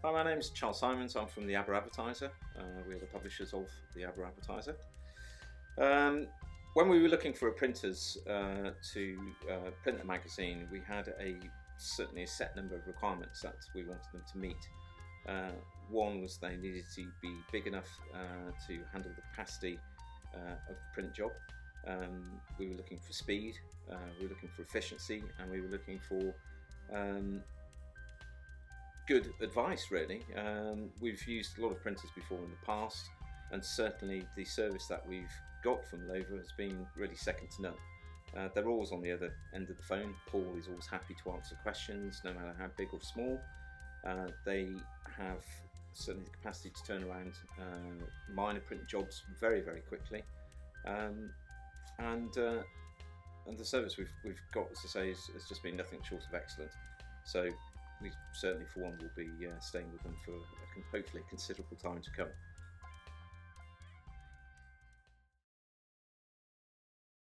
Hi, my name is Charles Simons. I'm from the Aber Advertiser. We are the publishers of the Aber Advertiser. When we were looking for printers to print the magazine, we had certainly a set number of requirements that we wanted them to meet. One was they needed to be big enough to handle the capacity of the print job. We were looking for speed, we were looking for efficiency, and we were looking for good advice, really. We've used a lot of printers before in the past, and certainly the service that we've got from Lolfa has been really second to none. They're always on the other end of the phone. Paul is always happy to answer questions, no matter how big or small. They have certainly the capacity to turn around minor print jobs very, very quickly. And the service we've got, as I say, has just been nothing short of excellent. So we certainly, for one, will be staying with them for hopefully a considerable time to come.